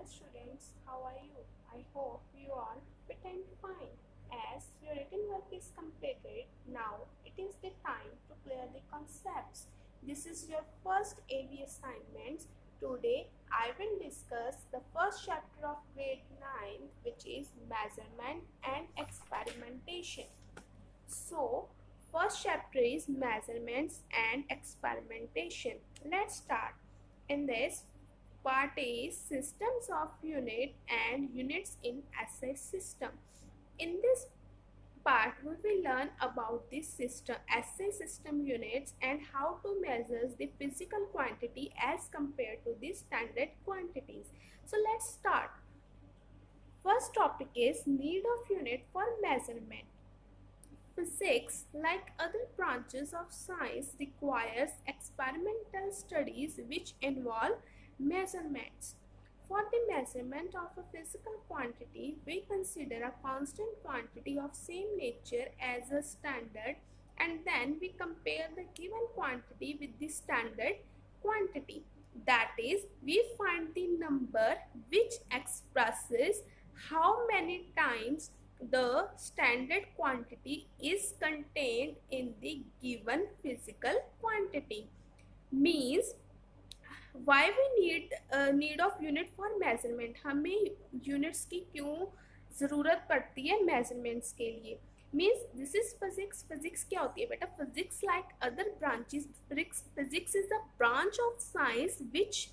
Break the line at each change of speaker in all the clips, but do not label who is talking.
Hello students, how are you? I hope you are fit and fine. As your written work is completed, now it is the time to clear the concepts. This is your first AB assignment. Today I will discuss the first chapter of grade 9, which is measurement and experimentation. So, first chapter is measurements and experimentation. Let's start. In this part is systems of unit and units in SI system. In this part we will learn about this system SI system units and how to measure the physical quantity as compared to the standard quantities. So let's start. First topic is need of unit for measurement. Physics, like other branches of science, requires experimental studies which involve measurements. For the measurement of a physical quantity, we consider a constant quantity of same nature as a standard, and then we compare the given quantity with the standard quantity. That is, we find the number which expresses how many times the standard quantity is contained in the given physical quantity. Means why we need of unit for measurement. हमें units की क्यों ज़रूरत पड़ती है measurements के लिए. Means this is physics. Physics क्या होती है बेटा? Physics like other branches, physics is a branch of science which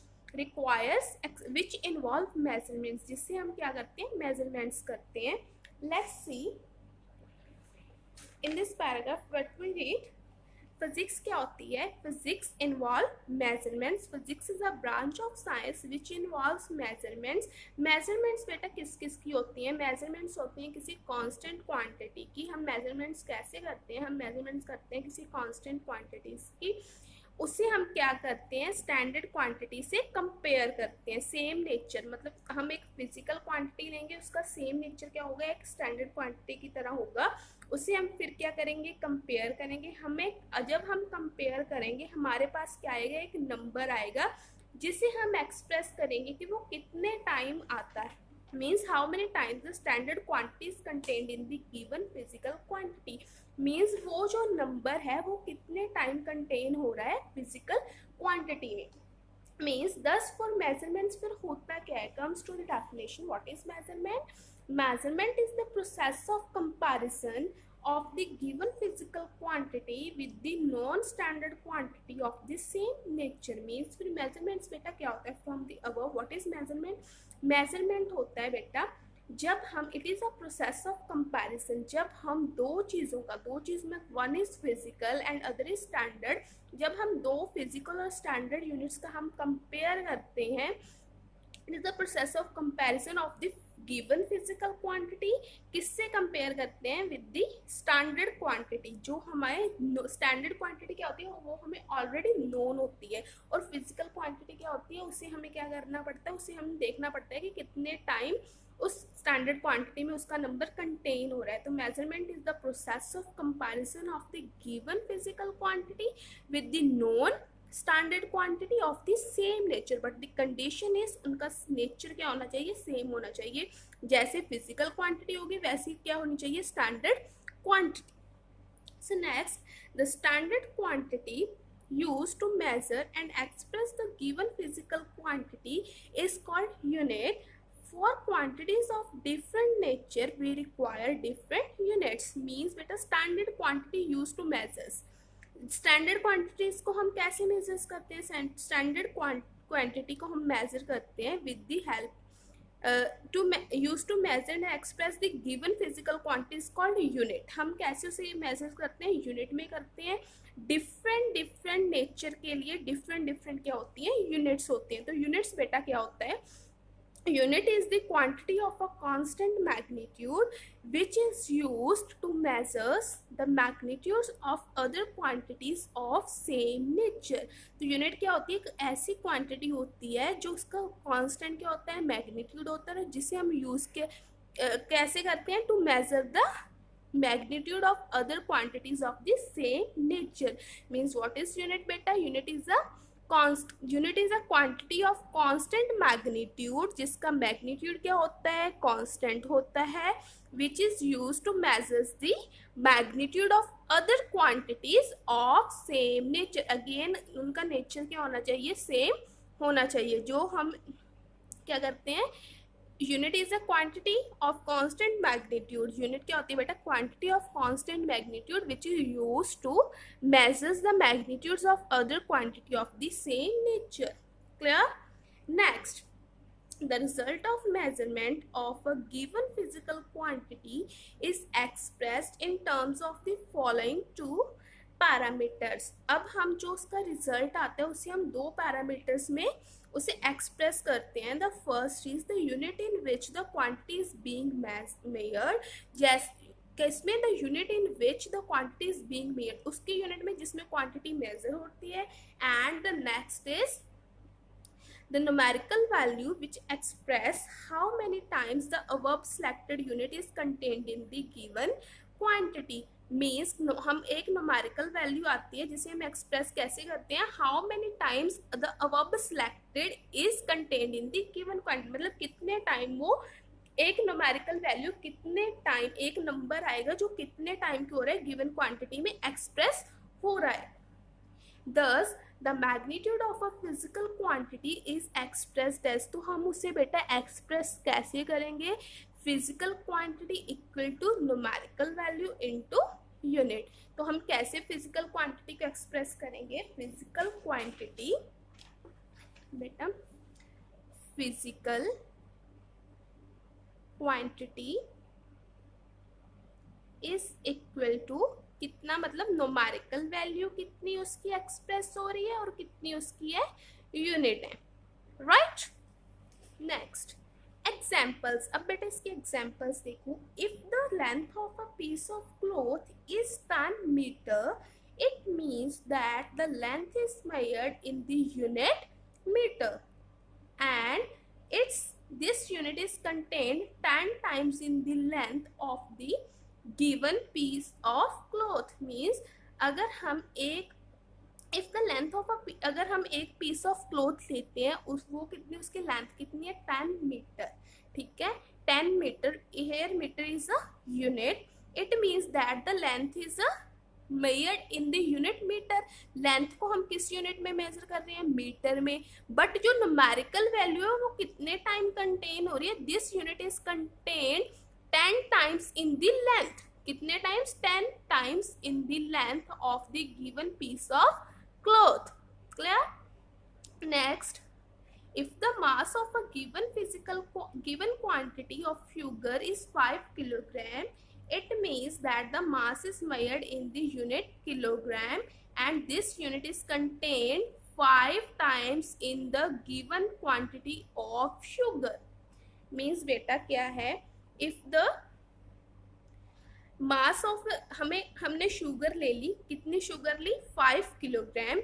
involve measurements, जिससे हम क्या करते हैं? Measurements करते हैं. Let's see in this paragraph what we read. Physics क्या होती है? Physics involve measurements. Physics is a branch of science which involves measurements. Measurements बेटा किस किस की होती हैं? Measurements होती हैं किसी constant quantity की. हम measurements कैसे करते हैं? हम measurements करते हैं किसी constant quantities की. उसे हम क्या करते हैं? स्टैंडर्ड क्वांटिटी से कंपेयर करते हैं. सेम नेचर मतलब हम एक फिजिकल क्वांटिटी लेंगे, उसका सेम नेचर क्या होगा? एक स्टैंडर्ड क्वांटिटी की तरह होगा. उसे हम फिर क्या करेंगे? कंपेयर करेंगे. जब हम कंपेयर करेंगे हमारे पास क्या आएगा? एक नंबर आएगा जिसे हम एक्सप्रेस करेंगे कि वो कितने टाइम आता है. Means how many times the standard quantity is contained in the given physical quantity. Means वो जो नंबर है वो कितने टाइम कंटेन हो रहा है फिजिकल क्वांटिटी में. Means thus for measurements फिर होता क्या है? Comes to the definition. What is measurement? Measurement is the process of comparison of the given physical quantity with the non-standard quantity of the same nature. Means फिर measurements बेटा क्या होता है? From the above what is measurement? Measurement होता है बेटा जब हम it is a process of comparison. जब हम दो चीज़ में one is physical and other is standard, जब हम दो फिजिकल और स्टैंडर्ड यूनिट्स का हम कंपेयर करते हैं, it is the process of comparison of the given physical quantity. किससे कंपेयर करते हैं? With the standard quantity. जो हमारे स्टैंडर्ड क्वांटिटी क्या होती है वो हमें ऑलरेडी नोन होती है, और फिजिकल क्वांटिटी क्या होती है उसे हमें क्या करना पड़ता है? उसे हमें देखना पड़ता है कि कितने टाइम उस स्टैंडर्ड क्वांटिटी में उसका नंबर कंटेन हो रहा है. तो measurement is the process of comparison of the given physical quantity with the known standard quantity of the same nature. But the condition is उनका नेचर क्या होना चाहिए? सेम होना चाहिए. जैसे फिजिकल क्वांटिटी होगी वैसी क्या होनी चाहिए? Standard quantity. So next, the standard quantity used to measure and express the given physical quantity is called unit. For quantities of different nature we require different units. Means बेटा standard quantity used to measures. Standard quantities को हम कैसे measures करते हैं? Standard quantity को हम measure करते हैं with the help use to measure and express the given physical quantities called unit. हम कैसे उसे मेजर करते हैं? यूनिट में करते हैं. डिफरेंट नेचर के लिए डिफरेंट क्या होती हैं? यूनिट्स होती हैं. तो यूनिट्स बेटा क्या होता है? Unit is the quantity of a constant magnitude which is used to measure the magnitudes of other quantities of same nature. तो यूनिट क्या होती है? एक ऐसी क्वांटिटी होती है जो उसका कांस्टेंट क्या होता है? मैग्नीट्यूड होता है, जिसे हम यूज के कैसे करते हैं? To measure the magnitude of other quantities of the same nature. Means what is unit beta? Unit is a unit is a quantity of constant magnitude, जिसका मैग्नीट्यूड क्या होता है, कांस्टेंट होता है, which is used to measure the magnitude of other quantities of same nature. Again उनका नेचर क्या होना चाहिए, सेम होना चाहिए। जो हम क्या करते हैं, unit is a quantity of constant magnitude. Unit क्या होती है बेटा, quantity of constant magnitude which is use to measures the magnitudes of other quantity of the same nature. Clear? Next, the result of measurement of a given physical quantity is expressed in terms of the following two parameters. अब हम जो उसका result आता है उसे हम दो parameters में उसे एक्सप्रेस करते हैं। The first is the unit in which the quantity is being measured, जैसे इसमें the unit in which the quantity is being measured, उसके यूनिट में जिसमें क्वांटिटी मेजर होती है। And the next is the numerical value which express how many times the above selected unit is contained in the given quantity। Means हम एक numerical value आती है जिसे हम एक्सप्रेस कैसे करते हैं, how many times the above selected is contained in the given quantity, मतलब कितने टाइम वो एक न्यूमेरिकल वैल्यू कितने टाइम, एक नंबर आएगा जो कितने टाइम की हो रहा है गिवन क्वांटिटी में एक्सप्रेस हो रहा है। Thus the magnitude of a physical quantity is expressed as, तो हम उसे बेटा एक्सप्रेस कैसे करेंगे, physical quantity equal to numerical value into unit. तो हम कैसे फिजिकल क्वांटिटी को एक्सप्रेस करेंगे, फिजिकल क्वांटिटी बेटा, physical quantity is equal to कितना, मतलब न्यूमेरिकल वैल्यू कितनी उसकी एक्सप्रेस हो रही है और कितनी उसकी है यूनिट है, राइट। Next examples. अब बेटा इसके एग्जाम्पल्स देखो। If the length of a piece of cloth is 10 metre, it means that the length is measured in the unit metre and it's this unit is contained 10 times in the length of the given piece of cloth. Means अगर हम एक if the length of अगर हम एक piece of cloth लेते हैं उस वो कितनी, उसकी लेंथ कितनी है, 10 मीटर, ठीक है। 10 metre, here metre is a unit, it means that the length is a measured in the unit metre. Length को हम किस यूनिट में मेजर कर रहे हैं, मीटर में, बट जो न्यूमेरिकल वैल्यू है वो कितने टाइम कंटेन हो रही है, this unit is contained 10 times in the length, कितने times, 10 times in the length of the given piece of cloth. Clear. Next, if the mass of a given quantity of sugar is 5 kilogram, it means that the mass is measured in the unit kilogram and this unit is contained 5 times in the given quantity of sugar। means बेटा क्या है, if the mass of हमने sugar ले ली, कितनी sugar ली, 5 kilogram,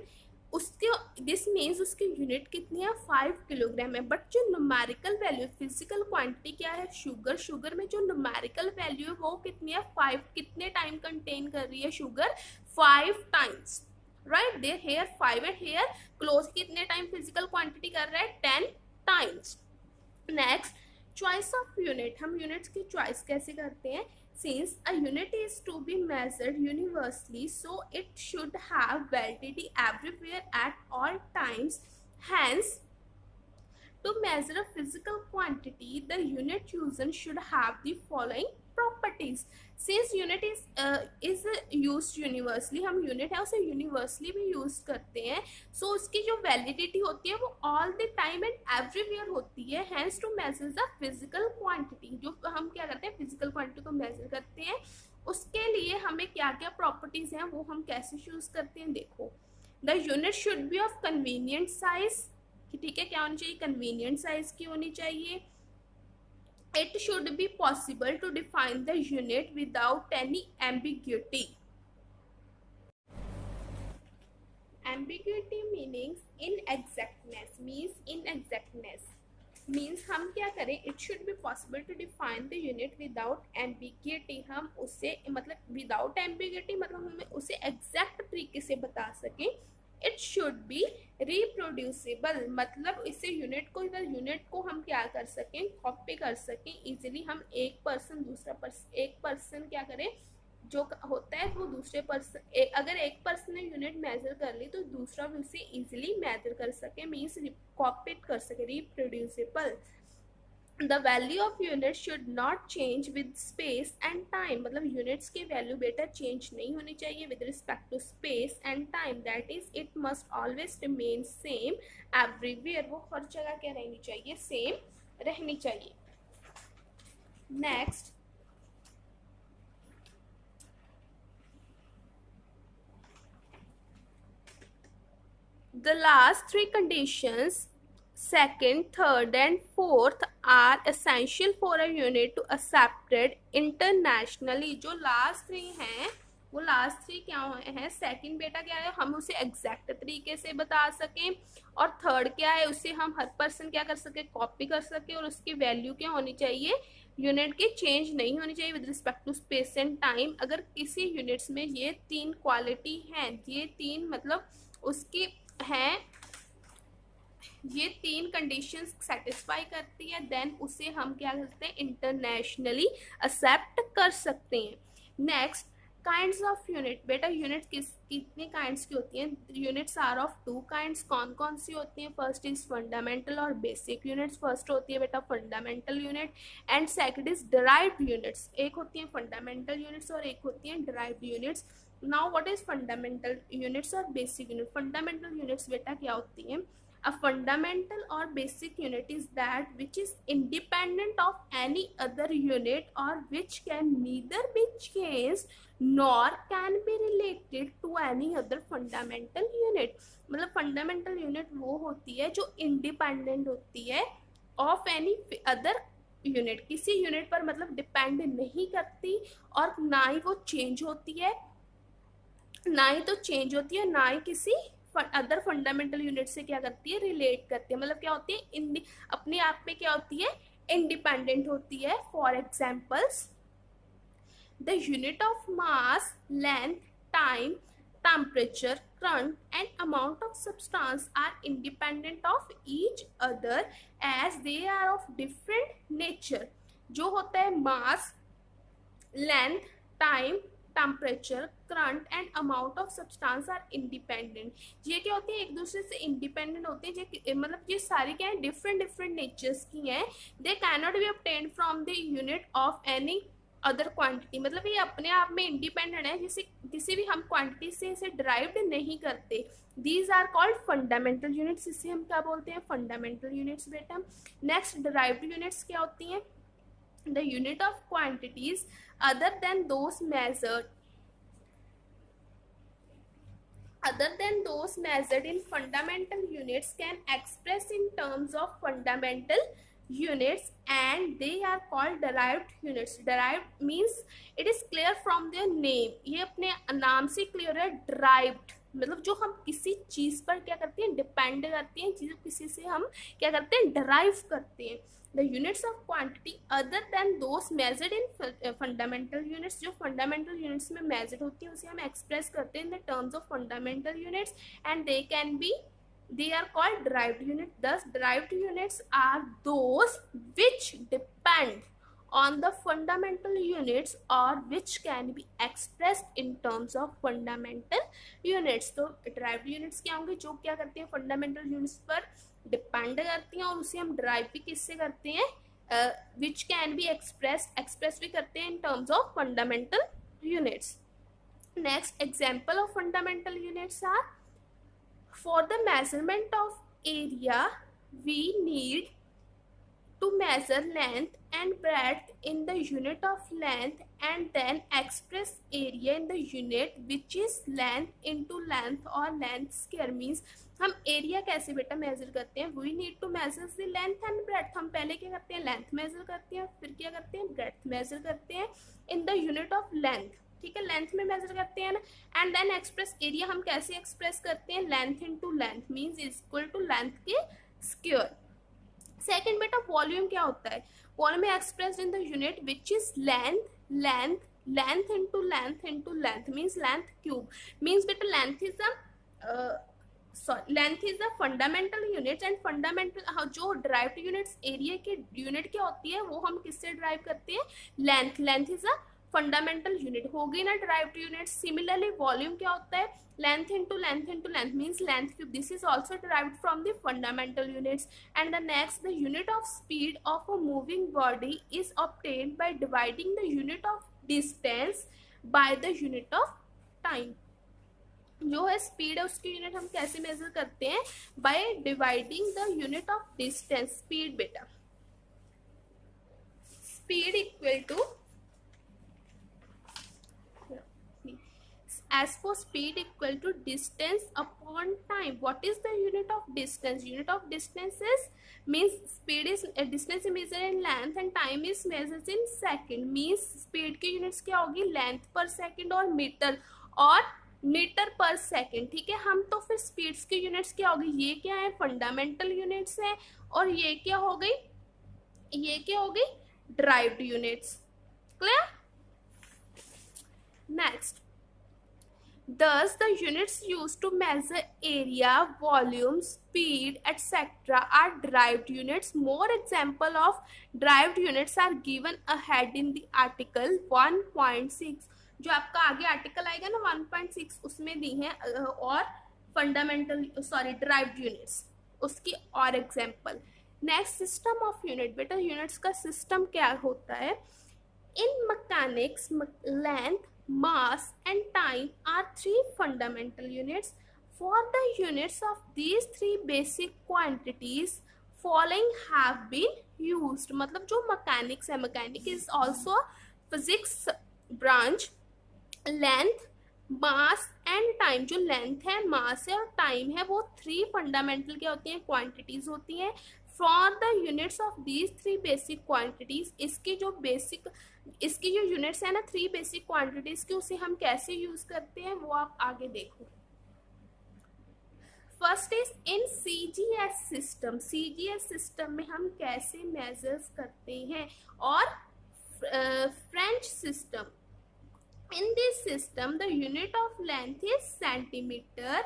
उसके this means उसकी unit कितनी है, 5 किलोग्राम है। बट जो न्यूमेरिकल वैल्यू, फिजिकल क्वांटिटी क्या है, शुगर, शुगर में जो न्यूमेरिकल वैल्यू है वो कितनी है, 5, कितने टाइम कंटेन कर रही है sugar, 5 times, right. There here 5 है, हेयर क्लोथ कितने टाइम फिजिकल क्वांटिटी कर रहा है, 10 times. Next, choice of unit. हम यूनिट्स की चॉइस कैसे करते हैं, since a unit is to be measured universally, so it should have validity everywhere at all times. Hence, to measure a physical quantity, the unit chosen should have the following properties. Since unit is used universally, हम unit है उसे universally भी use करते हैं, so उसकी जो validity होती है वो all the time and everywhere होती है। Hence to measure the physical quantity, जो हम क्या करते हैं, physical quantity को measure करते हैं, उसके लिए हमें क्या क्या properties हैं वो हम कैसे choose करते हैं। देखो, the unit should be of convenient size, ठीक है, क्या होनी चाहिए, convenient size की होनी चाहिए। It should be possible to define the unit without any ambiguity. Ambiguity meanings inexactness, means हम क्या करें, it should be possible to define the unit without ambiguity। हम उसे मतलब without ambiguity मतलब हमें उसे exact तरीके से बता सकें। इट शुड बी रिप्रोड्यूसिबल, मतलब इससे यूनिट को हम क्या कर सकें, कॉपी कर सकें इजीली। हम एक पर्सन क्या करें, जो होता है वो दूसरे पर्सन, अगर एक पर्सन ने यूनिट मेजर कर ली तो दूसरा भी उसे इजीली मेजर कर सके, मीन्स कॉपी कर सके, reproducible. The value of unit should not change with space and time, मतलब यूनिट्स की वैल्यू बेटा चेंज नहीं होनी चाहिए with respect to space and time, that is it must always remain same everywhere, वो हर जगह क्या रहनी चाहिए, सेम रहनी चाहिए। Next, the last three conditions, second, third and fourth, are essential for a unit to accepted internationally। जो last three हैं वो लास्ट थ्री क्या है, सेकंड बेटा क्या है, हम उसे एग्जैक्ट तरीके से बता सकें, और थर्ड क्या है, उसे हम हर पर्सन क्या कर सके, कॉपी कर सके, और उसकी वैल्यू क्या होनी चाहिए, यूनिट की चेंज नहीं होनी चाहिए with respect to space and time. अगर किसी यूनिट्स में ये तीन क्वालिटी हैं, ये तीन मतलब उसकी हैं, ये तीन कंडीशंस सेटिस्फाई करती है, देन उसे हम क्या करते हैं, इंटरनेशनली एक्सेप्ट कर सकते हैं। नेक्स्ट, काइंड्स ऑफ यूनिट, बेटा यूनिट कितने काइंड्स की होती हैं, units are of two kinds, कौन कौन सी होती हैं, फर्स्ट इज फंडामेंटल और बेसिक यूनिट्स। फर्स्ट होती है बेटा fundamental unit and second is derived units, एक होती है फंडामेंटल यूनिट्स और एक होती है derived units. Now what is fundamental units और बेसिक यूनिट, फंडामेंटल यूनिट्स बेटा क्या होती हैं, a fundamental or basic unit is that which is independent of any other unit or which can neither be changed nor can be related to any other fundamental unit। मतलब fundamental unit वो होती है जो independent होती है of any other unit, किसी unit पर मतलब डिपेंड नहीं करती, और ना ही वो चेंज होती है, ना ही किसी अदर फंडामेंटल यूनिट से क्या करती है, रिलेट करती है, मतलब क्या होती है, अपने आप में क्या होती है, इंडिपेंडेंट होती है। For examples, the unit of mass, length, time, temperature, current and amount of substance are independent of each other as they are of different nature. जो होता है mass, length, time, temperature, current and amount of substance are independent, ये क्या होती है, एक दूसरे से इंडिपेंडेंट होते हैं, मतलब ये सारी क्या है, डिफरेंट नेचर्स की हैं। They can not be obtained from the unit of any other quantity, मतलब ये अपने आप में इंडिपेंडेंट है, जिसे किसी भी हम क्वांटिटी से इसे डिराइव्ड नहीं करते। These are called fundamental units, इसे हम क्या बोलते हैं, फंडामेंटल यूनिट्स बेटा। नेक्स्ट, डिराइव्ड यूनिट्स क्या होती हैं, the unit of quantities other than those measured in fundamental units can express in terms of fundamental units and they are called derived units। derived means it is clear from their name, ये अपने नाम से clear है। derived मतलब जो हम किसी चीज पर क्या करते हैं, डिपेंड करते हैं, चीज किसी से हम क्या करते हैं, डराइव करते हैं। The units of quantity other than those measured in fundamental units, जो fundamental units में measured होती है उसे हम express करते हैं in the terms of fundamental units and they are called derived units। Thus derived units are those which depend on the fundamental units or which can be expressed in terms of fundamental units। तो derived units क्या होंगे, जो क्या करते हैं, fundamental units पर depend करती हैं, और उसे हम ड्राइव भी किससे करते हैं, विच कैन बी एक्सप्रेस भी करते हैं in terms of fundamental units. Next, example of fundamental units are, for the measurement of area we need to measure length and breadth in the unit of length and then express area in the unit which is length into length or length square। means हम area कैसे बेटा measure करते हैं, we need to measure the length and breadth, हम पहले क्या करते हैं, लेंथ मेजर करते हैं, फिर क्या करते हैं, ब्रेड्थ मेजर करते हैं इन द यूनिट ऑफ लेंथ, ठीक है, लेंथ में मेजर करते हैं ना, एंड देन एक्सप्रेस एरिया हम कैसे एक्सप्रेस करते हैं, length into length means equal to length के स्क्वायर। सेकेंड बेटा वॉल्यूम क्या होता है, volume expressed in the unit which is length into length means length cube. Means बेटा length is sorry, length is the fundamental units and fundamental जो derived units area की unit क्या होती है वो हम किससे ड्राइव करते हैं, length. Length is a fundamental unit, होगी ना ड्राइव्ड यूनिट। सिमिलरली वॉल्यूम क्या होता है, length into length means length cube. This is also derived from the fundamental units. And the next, the unit of speed of a moving body is obtained by dividing the unit of distance by the unit of time. जो है speed है उसकी unit हम कैसे measure करते हैं, by dividing the unit of distance. Speed बेटा, speed equal to, as for speed equal to distance upon time. What is the unit of distance? Unit of distance is means speed is distance is measured in length and time is measured in second. means speed की units क्या होगी, length per second और metre पर second. ठीक है, हम तो फिर स्पीड्स की यूनिट्स क्या होगी, ये क्या है फंडामेंटल यूनिट्स है, और ये क्या हो गई, ये क्या हो गई derived units. Clear? Next, thus the units used to measure area, volume, speed, etc. are derived units. More example of derived units are given ahead in the article 1.6. जो आपका आगे आर्टिकल आएगा ना 1.6 उसमें दी है और फंडामेंटल derived units उसकी और example. Next, system of unit. बेटा यूनिट्स का सिस्टम क्या होता है, in mechanics length, mass and time are three fundamental units. For the units of these three basic quantities following have been used. मतलब जो mechanics है, mechanics is also physics branch, length, mass and time। जो length है, mass है और time है वो three fundamental क्या होती हैं, quantities होती हैं। For the units of these three basic quantities, इसकी जो बेसिक, इसकी जो यूनिट्स है ना थ्री बेसिक क्वांटिटीज की, उसे हम कैसे यूज करते हैं वो आप आगे देखो। First is in CGS system. CGS system में हम कैसे मेजर्स करते हैं, और French system. In this system the unit of length is centimetre,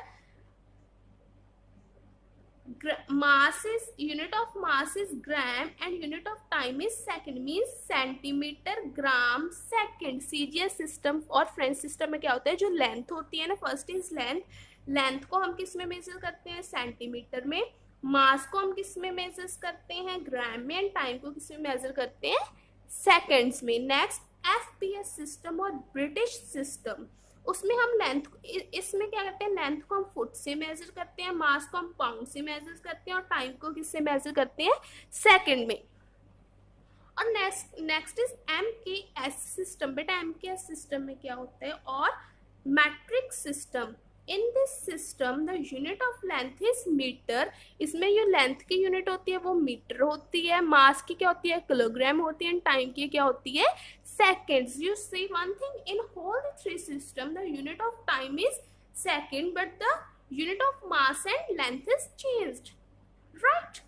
mass is unit of mass is gram and unit of time is second, means centimeter gram second। CGS system और French system में क्या होता है, जो length होती है ना, first is length. Length को हम किस में मेजर करते हैं, सेंटीमीटर में। मास को हम किस में मेजर करते हैं, ग्राम में। एंड टाइम को किस में मेजर करते हैं, सेकेंड्स में। नेक्स्ट, एफपीएस सिस्टम और ब्रिटिश सिस्टम, उसमें हम लेंथ, इसमें क्या करते हैं, लेंथ को हम फुट से मेजर करते हैं, मास को हम पाउंड से मेजर करते हैं, और टाइम को किससे मेजर करते हैं, सेकंड में। और नेक्स्ट इज एमकेएस सिस्टम। बेटा एमकेएस सिस्टम में क्या होता है, और metric system. In this system the unit of length is metre. इसमें जो लेंथ की यूनिट होती है वो मीटर होती है, मास की क्या होती है, किलोग्राम होती है, टाइम की क्या होती है, seconds. You see one thing, in whole three system the unit of time is second, but the unit of mass and length is changed, right?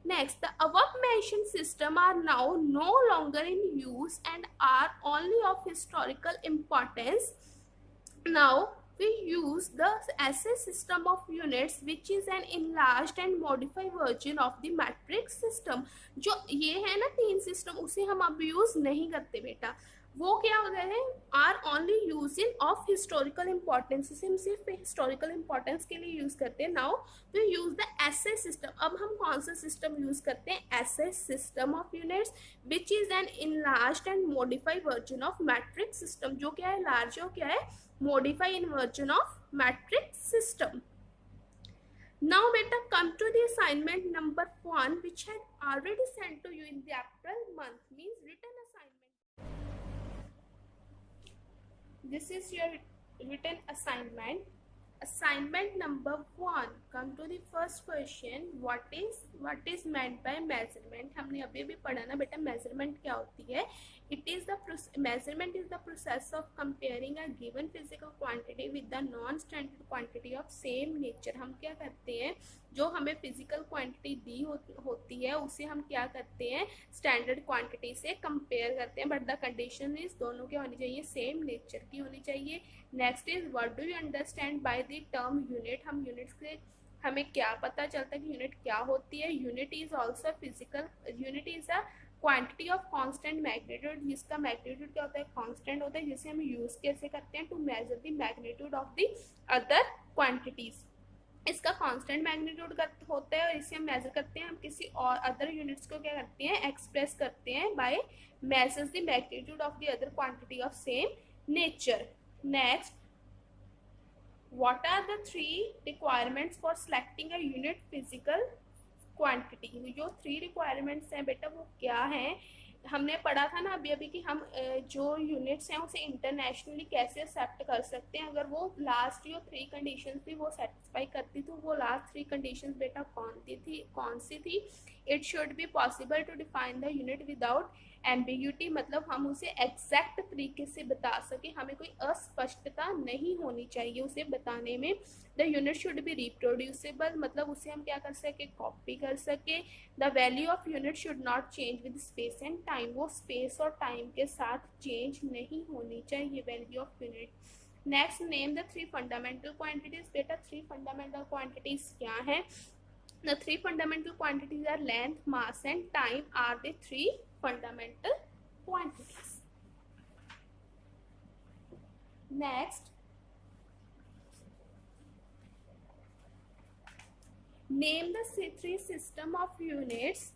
Next, the above mentioned system are now no longer in use and are only of historical importance. Now we use the SI system of units, which is an enlarged and modified version of the metric system. जो ये है ना तीन system, उसे हम अब use नहीं करते बेटा। वो क्या हो गए हैं, are only use in of historical importance, उसे हम सिर्फ हिस्टोरिकल इम्पोर्टेंस के लिए यूज करते हैं। Now we use the SI system. अब हम कौन सा सिस्टम यूज करते हैं, SI system of units, which is an enlarged and modified version of metric system. जो क्या है, लार्ज हो क्या है, modify in version of metric system. Now beta come to the assignment number 1, which I already sent to you in the April month, means written assignment. This is your written assignment. Assignment number 1, come to the first question, what is meant by measurement। हमने अभी भी पढ़ा ना बेटा measurement क्या होती है। Measurement is the process of comparing a given physical quantity with the non-standard quantity of same nature। हम क्या करते हैं, जो हमें फिजिकल क्वांटिटी दी होती है उसे हम क्या करते हैं, स्टैंडर्ड क्वांटिटी से कंपेयर करते हैं, बट द कंडीशन इज दोनों क्या होनी चाहिए, सेम नेचर की होनी चाहिए। Next is what do you understand by the term unit. हम यूनिट्स के हमें क्या पता चलता है कि यूनिट क्या होती है? Unit is also physical, unit is a quantity of constant magnitude, जिसका मैग्नीट्यूड क्या होता है? कांस्टेंट होता है, जिसे हम यूज कैसे करते हैं? To measure the magnitude of the other quantities. इसका कांस्टेंट मैग्नीट्यूड होता है और इसे हम मेजर करते हैं, हम किसी और अदर यूनिट्स को क्या करते हैं? एक्सप्रेस करते हैं by measures the magnitude of the other quantity of same nature. Next, what are the three requirements for selecting a unit physical quantity? जो 3 requirements हैं बेटा वो क्या हैं? हमने पढ़ा था ना अभी अभी कि हम जो यूनिट्स हैं उसे इंटरनेशनली कैसे एक्सेप्ट कर सकते हैं, अगर वो लास्ट जो 3 कंडीशंस थी वो सेटिस्फाई करती, तो वो लास्ट 3 कंडीशंस बेटा कौन सी थी? It should be possible to define the unit without ambiguity, मतलब हम उसे एग्जैक्ट तरीके से बता सके, हमें कोई अस्पष्टता नहीं होनी चाहिए उसे बताने में। The unit should be reproducible, मतलब उसे हम क्या कर सके? कॉपी कर सके। The value of unit should not change with space and time, वो स्पेस और टाइम के साथ चेंज नहीं होनी चाहिए value of unit. Next, name the 3 fundamental quantities. बेटा 3 फंडामेंटल क्वांटिटीज क्या है? The 3 fundamental quantities are length, mass and time are the 3 fundamental quantities. Next, name the 3 system of units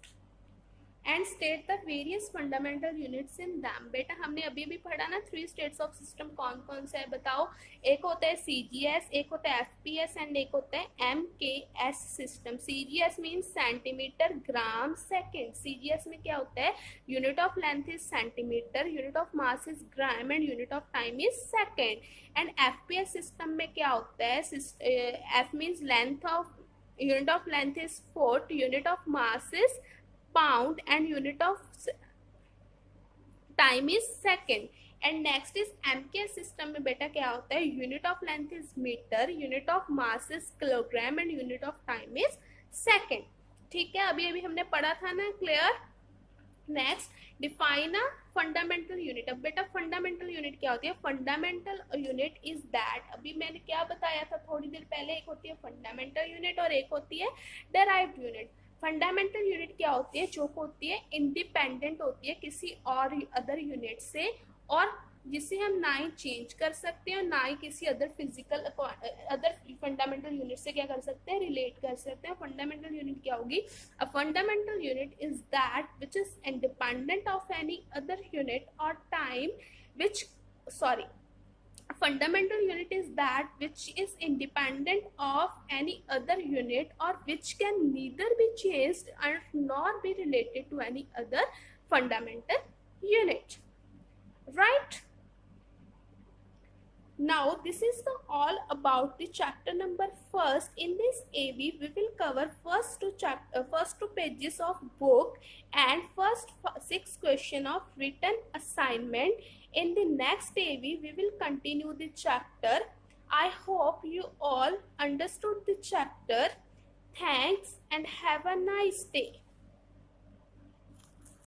and state the various fundamental units in them. बेटा हमने अभी भी पढ़ा ना 3 states of system कौन कौन से है बताओ? एक होता है CGS, एक होता है FPS एंड एक होता है MKS system. CGS means centimetre gram second. CGS में क्या होता है? Unit of length is centimetre, unit of mass is gram and unit of time is second. And FPS system में क्या होता है? F means length of, unit of length is foot, unit of mass is pound and unit of time is second. And next is MK system में बेटा क्या होता है? unit of length is meter, unit of mass is kilogram and unit of time is second. ठीक है, अभी अभी हमने पढ़ा था ना, clear? Next, define a fundamental unit. अब बेटा फंडामेंटल यूनिट क्या होती है? फंडामेंटल यूनिट इज दैट, अभी मैंने क्या बताया था थोड़ी देर पहले, एक होती है फंडामेंटल यूनिट और एक होती है डेराइव्ड यूनिट। फंडामेंटल यूनिट क्या होती है? जो होती है इंडिपेंडेंट होती है किसी और अदर यूनिट से, और जिसे हम ना ही चेंज कर सकते हैं और ना ही किसी other physical other fundamental unit से क्या कर सकते हैं? रिलेट कर सकते हैं। फंडामेंटल यूनिट क्या होगी? A fundamental unit is that which is independent of any other unit और time which, sorry, fundamental unit is that which is independent of any other unit or which can neither be changed and nor be related to any other fundamental unit, right? Now this is all about the chapter number first. In this AV we will cover first two pages of book and first 6 question of written assignment. In the next AV we will continue the chapter. I hope you all understood the chapter. Thanks and have a nice day.